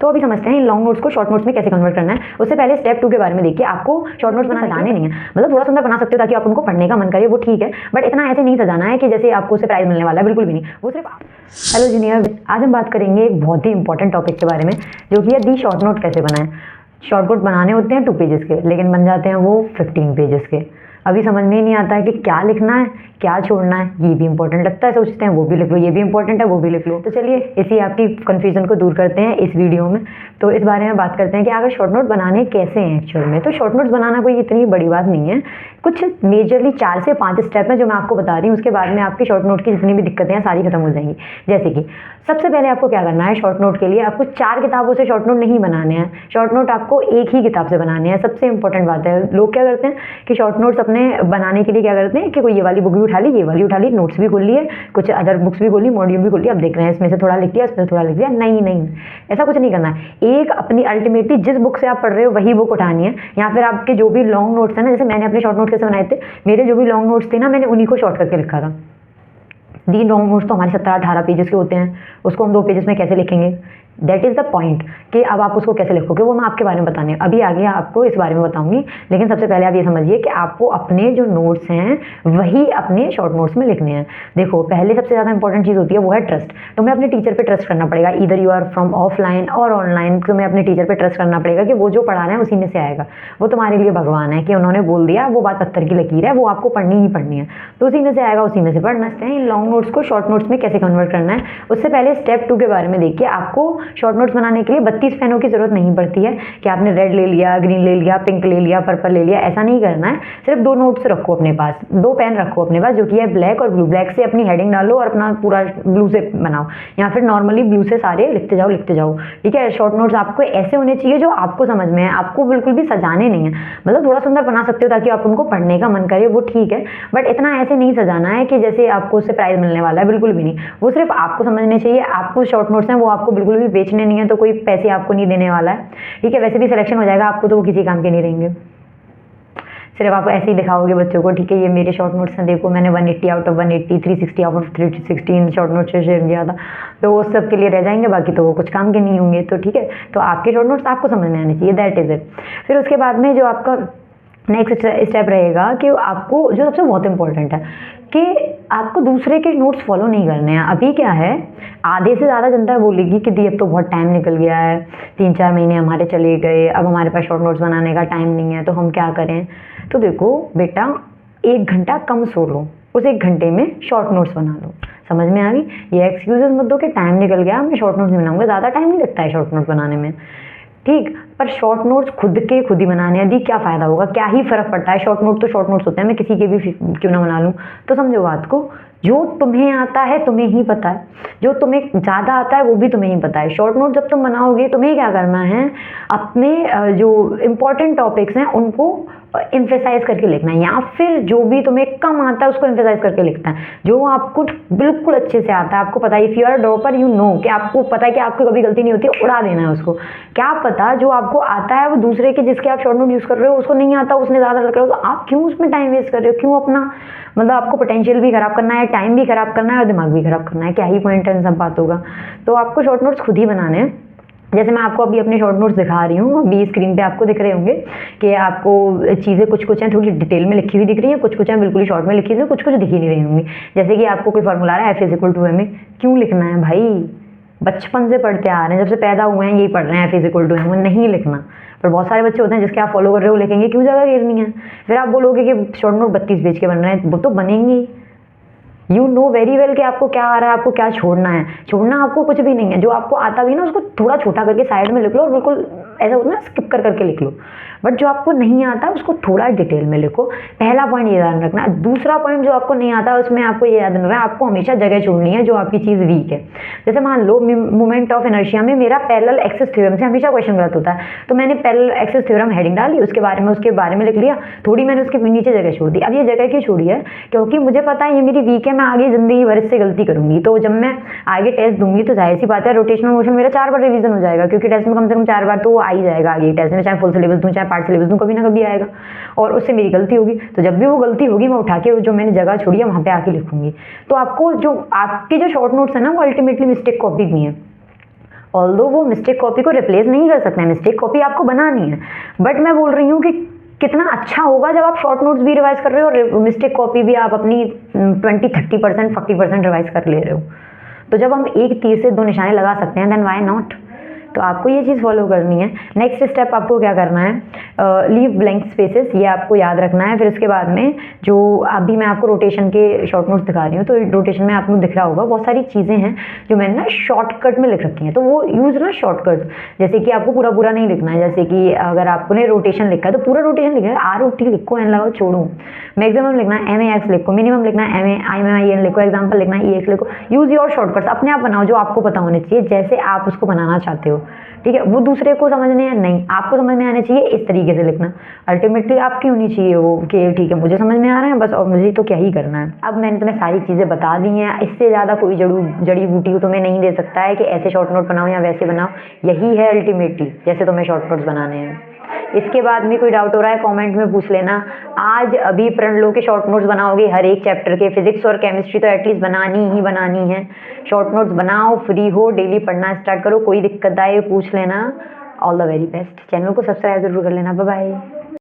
तो अभी समझते हैं इन लॉन्ग नोट्स को शॉर्ट नोट्स में कैसे कन्वर्ट करना है। उससे पहले स्टेप 2 के बारे में देखिए। आपको शॉर्ट नोट्स सजाने नहीं है, मतलब थोड़ा सुंदर बना सकते हो ताकि आप उनको पढ़ने का मन करे, वो ठीक है, बट इतना ऐसे नहीं सजाना है कि जैसे आपको उससे प्राइज मिलने वाला है, बिल्कुल भी नहीं। वो सिर्फ हेलो जूनियर, आज हम बात करेंगे एक बहुत ही इंपॉर्टेंट टॉपिक के बारे में, जो कि है दी शॉर्ट नोट कैसे बनाएं। शॉर्ट नोट बनाने होते हैं 2 पेजेस के, लेकिन बन जाते हैं वो 15 पेजेस के। अभी समझ में ही नहीं आता है कि क्या लिखना है, क्या छोड़ना है। ये भी इंपॉर्टेंट लगता है, सोचते हैं वो भी लिख लो, ये भी इंपॉर्टेंट है, वो भी लिख लो। तो चलिए इसी आपकी कन्फ्यूजन को दूर करते हैं इस वीडियो में। तो इस बारे में बात करते हैं कि अगर शॉर्ट नोट बनाने कैसे हैं एक्चुअल में। तो शॉर्ट नोट्स बनाना कोई इतनी बड़ी बात नहीं है, कुछ मेजरली 4 से 5 स्टेप हैं जो मैं आपको बता रही हूँ। उसके बाद में आपकी शॉर्ट नोट की जितनी भी दिक्कतें हैं सारी खत्म हो जाएंगी। जैसे कि सबसे पहले आपको क्या करना है, शॉर्ट नोट के लिए आपको 4 किताबों से शॉर्ट नोट नहीं बनाने हैं। शॉर्ट नोट आपको एक ही किताब से बनाने हैं। सबसे इंपॉर्टेंट बात है, लोग क्या करते हैं कि शॉर्ट नोट्स अपने बनाने के लिए क्या करते हैं कि कोई ये वाली बुक भी उठा ली, ये वाली उठा ली, नोट्स भी खोल लिए, कुछ अदर बुक्स भी खोल ली, मॉड्यूल भी खोल लिया, अब देख रहे हैं इसमें से थोड़ा लिख लिया, इसमें से थोड़ा लिख लिया। नहीं नहीं, ऐसा कुछ नहीं करना है। एक अपनी अल्टीमेटली जिस बुक से आप पढ़ रहे हो वही बुक उठानी है, या फिर आपके जो भी लॉन्ग नोट्स है ना, जैसे मैंने अपने शॉर्ट नोट कैसे बनाए थे, मेरे जो भी लॉन्ग नोट्स थे ना, मैंने उन्हीं को शॉर्ट करके लिखा था। दी लॉन्ग नोट्स तो हमारे 17-18 पेजेस के होते हैं, उसको हम 2 पेजेस में कैसे लिखेंगे, दैट इज़ द पॉइंट कि अब आप उसको कैसे लिखोगे वो मैं आपके बारे में बताने अभी आगे आपको इस बारे में बताऊंगी। लेकिन सबसे पहले आप ये समझिए कि आपको अपने जो नोट्स हैं वही अपने शॉर्ट नोट्स में लिखने हैं। देखो, पहले सबसे ज़्यादा इंपॉर्टेंट चीज़ होती है वो है ट्रस्ट। तुम्हें अपने टीचर पे ट्रस्ट करना पड़ेगा, इधर यू आर फ्रॉम ऑफलाइन और ऑनलाइन। तुम्हें अपने टीचर पे ट्रस्ट करना पड़ेगा कि वो जो पढ़ा रहे हैं उसी में से आएगा। वो तुम्हारे लिए भगवान है कि उन्होंने बोल दिया, वो बात पत्थर की लकीर है, वो आपको पढ़नी ही पढ़नी है, तो उसी में से आएगा, उसी में से पढ़ना है। इन लॉन्ग नोट्स को शॉर्ट नोट्स में कैसे कन्वर्ट करना है, उससे पहले स्टेप 2 के बारे में देखिए। आपको शॉर्ट नोट्स बनाने के लिए 32 पेनों की जरूरत नहीं पड़ती है कि आपने रेड ले लिया, ग्रीन ले लिया, पिंक ले लिया, पर्पल ले लिया, ऐसा नहीं करना है। सिर्फ 2 नोट्स रखो अपने पास, 2 पेन रखो अपने पास, जो कि है ब्लैक और ब्लू। ब्लैक से अपनी हेडिंग डालो और अपना पूरा ब्लू से बनाओ, या फिर नॉर्मली ब्लू से सारे लिखते जाओ लिखते जाओ, ठीक है। शॉर्ट नोट्स आपको ऐसे होने चाहिए जो आपको समझ में है, आपको बिल्कुल भी सजाने नहीं है। मतलब थोड़ा सुंदर बना सकते हो ताकि आप उनको पढ़ने का मन करे, वो ठीक है, बट इतना ऐसे नहीं सजाना है कि जैसे आपको उससे प्राइज मिलने वाला है, बिल्कुल भी नहीं। वो सिर्फ आपको समझने चाहिए। आपको शॉर्ट नोट्स हैं वो आपको बिल्कुल भी बेचने नहीं है, तो कोई पैसे आपको नहीं देने वाला है, ठीक है। वैसे भी सिलेक्शन हो जाएगा आपको, तो वो किसी काम के नहीं रहेंगे। सिर्फ आप ऐसे ही दिखाओगे बच्चों को, ठीक है, ये मेरे शॉर्ट नोट्स हैं, देखो मैंने 180 out of 180, 360 out of 316 short notes से शेयर किया था, तो वो सब के लिए रह जाएंगे, बाकी तो वो कुछ काम के नहीं होंगे, तो ठीक है। तो आपके शॉर्ट नोट्स आपको समझ में आने चाहिए, दैट इज इट। फिर उसके बाद में जो आपका नेक्स्ट स्टेप रहेगा कि आपको जो सबसे बहुत इंपॉर्टेंट है कि आपको दूसरे के नोट्स फॉलो नहीं करने हैं। अभी क्या है, आधे से ज़्यादा जनता बोलेगी कि दी अब तो बहुत टाइम निकल गया है, 3-4 महीने हमारे चले गए, अब हमारे पास शॉर्ट नोट्स बनाने का टाइम नहीं है, तो हम क्या करें। तो देखो बेटा, 1 घंटा कम सो लो, उस 1 घंटे में शॉर्ट नोट्स बना लो। समझ में आ गई? ये एक्सक्यूजेस मत दो कि टाइम निकल गया, मैं शॉर्ट नोट्स नहीं बनाऊंगा। ज़्यादा टाइम नहीं लगता है शॉर्ट नोट बनाने में, ठीक, पर शॉर्ट नोट्स खुद के खुद ही बनाने हैं। दी क्या फ़ायदा होगा, क्या ही फ़र्क पड़ता है, शॉर्ट नोट तो शॉर्ट नोट्स होते हैं, मैं किसी के भी क्यों ना बना लूँ। तो समझो बात को, जो तुम्हें आता है तुम्हें ही पता है, जो तुम्हें ज़्यादा आता है वो भी तुम्हें ही पता है। शॉर्ट नोट जब तुम बनाओगे, तुम्हें क्या करना है, अपने जो इम्पोर्टेंट टॉपिक्स हैं उनको एम्फेसाइज करके लिखना है, या फिर जो भी तुम्हें कम आता है उसको एम्फेसाइज करके लिखना है। जो आपको बिल्कुल अच्छे से आता है, आपको पता है, if you are dropper you know कि आपको पता है कि आपको कभी गलती नहीं होती, उड़ा देना है उसको। क्या पता जो आपको आता है वो दूसरे के जिसके आप शॉर्ट नोट यूज़ कर रहे हो उसको नहीं आता, उसने ज़्यादा लग रहा हो, तो आप क्यों उसमें टाइम वेस्ट कर रहे हो, क्यों अपना मतलब आपको पोटेंशियल भी खराब करना है, टाइम भी खराब करना है और दिमाग भी खराब करना है, क्या ही पॉइंट है इन सब बातों का। तो आपको शॉर्ट नोट्स खुद ही बनाने हैं। जैसे मैं आपको अभी अपने शॉर्ट नोट्स दिखा रही हूँ, अभी स्क्रीन पे आपको दिख रहे होंगे कि आपको चीज़ें कुछ हैं थोड़ी डिटेल में लिखी हुई दिख रही हैं, कुछ हैं बिल्कुल ही शॉर्ट में लिखी हुई, कुछ दिख ही नहीं रही होंगी। जैसे कि आपको कोई फॉर्मूला आ रहा है F=ma, क्यों लिखना है भाई, बचपन से पढ़ते आ रहे हैं, जब से पैदा हुए हैं यही पढ़ रहे हैं F=ma, नहीं लिखना। पर बहुत सारे बच्चे होते हैं जिसके आप फॉलो कर रहे हो, लिखेंगे, क्यों जगह घेरनी है। फिर आप बोलोगे कि शॉर्ट नोट 32 पेज के बन रहे हैं, वो तो बनेंगे ही। यू नो वेरी वेल कि आपको क्या आ रहा है, आपको क्या छोड़ना है। छोड़ना आपको कुछ भी नहीं है, जो आपको आता भी ना उसको थोड़ा छोटा करके साइड में लिख लो, और बिल्कुल ऐसा होता है ना स्किप करके लिख लो। बट जो आपको नहीं आता उसको थोड़ा डिटेल में लिखो। पहला पॉइंट ये ध्यान रखना। दूसरा पॉइंट, जो आपको नहीं आता उसमें आपको ये याद रखना है, आपको हमेशा जगह छोड़नी है जो आपकी चीज़ वीक है। जैसे मान लो मोमेंट ऑफ इनर्शिया में मेरा पैरेलल एक्सिस थ्योरम से हमेशा क्वेश्चन गलत होता है, तो मैंने पैरेलल एक्सिस थ्योरम हेडिंग डाली, उसके बारे में लिख लिया, थोड़ी मैंने उसके नीचे जगह छोड़ दी। अब ये जगह क्यों छोड़ी है, क्योंकि मुझे पता है ये मेरी वीक है, मैं आगे जिंदगी भर इससे गलती करूंगी, तो जब मैं आगे टेस्ट दूंगी तो जाहिर सी बात है रोटेशनल मोशन मेरा 4 बार रिवीजन हो जाएगा, क्योंकि टेस्ट में कम से कम 4 बार तो वो आ ही जाएगा आगे टेस्ट में, चाहे फुल सिलेबस दूँ चाहे पार्ट सिलेबस दूँ, कभी ना कभी आएगा, और उससे मेरी गलती होगी। तो जब भी वो गलती होगी मैं उठा के जो मैंने जगह छोड़ी है वहाँ पे आके लिखूंगी। तो आपको जो आपके जो शॉर्ट नोट्स है ना वो अल्टीमेटली मिस्टेक कॉपी भी है, ऑल्दो वो मिस्टेक कॉपी को रिप्लेस नहीं कर सकते हैं, मिस्टेक कॉपी आपको बनानी है, बट मैं बोल रही हूँ कि कितना अच्छा होगा जब आप शॉर्ट नोट्स भी रिवाइज कर रहे हो और मिस्टेक कॉपी भी आप अपनी 20-30% 40% रिवाइज कर ले रहे हो। तो जब हम एक तीर से दो निशाने लगा सकते हैं, देन वाई नॉट। तो आपको ये चीज़ फॉलो करनी है। नेक्स्ट स्टेप आपको क्या करना है, लीव ब्लैंक स्पेसेस, ये आपको याद रखना है। फिर उसके बाद में जो अभी मैं आपको रोटेशन के शॉर्ट नोट्स दिखा रही हूँ, तो रोटेशन में आपको दिख रहा होगा बहुत सारी चीज़ें हैं जो मैंने ना शॉर्टकट में लिख रखी हैं, तो वो यूज़ ना शॉर्टकट, जैसे कि आपको पूरा पूरा नहीं लिखना है। जैसे कि अगर आपने रोटेशन लिखा है तो पूरा रोटेशन लिखना है, ROT लिखो, एन लगाओ, छोड़ो। मैक्सिमम लिखना है MAX लिखो, मिनिमम लिखना है MAIN लिखो, एग्जाम्पल लिखना है EX लिखो। यूज़ योर शॉर्टकट्स, अपने आप बनाओ जो आपको पता होने चाहिए, जैसे आप उसको बनाना चाहते हो। ठीक है, वो दूसरे को समझने या नहीं, आपको समझ में आना चाहिए, इस तरीके से लिखना। अल्टीमेटली आपकी होनी चाहिए वो कि ठीक है मुझे समझ में आ रहा है बस, और मुझे तो क्या ही करना है। अब मैंने तुम्हें सारी चीज़ें बता दी हैं, इससे ज़्यादा कोई जड़ी बूटी तुम्हें नहीं दे सकता है कि ऐसे शॉर्ट नोट बनाओ या वैसे बनाओ। यही है अल्टीमेटली जैसे तुम्हें शॉर्ट नोट्स बनाने हैं। इसके बाद भी कोई डाउट हो रहा है कमेंट में पूछ लेना। आज अभी प्रण लो के शॉर्ट नोट्स बनाओगे हर एक चैप्टर के, फिजिक्स और केमिस्ट्री तो एटलीस्ट बनानी ही बनानी है। शॉर्ट नोट्स बनाओ, फ्री हो, डेली पढ़ना स्टार्ट करो, कोई दिक्कत आए पूछ लेना। All the very best. Channel को सब्सक्राइब जरूर कर लेना। Bye bye.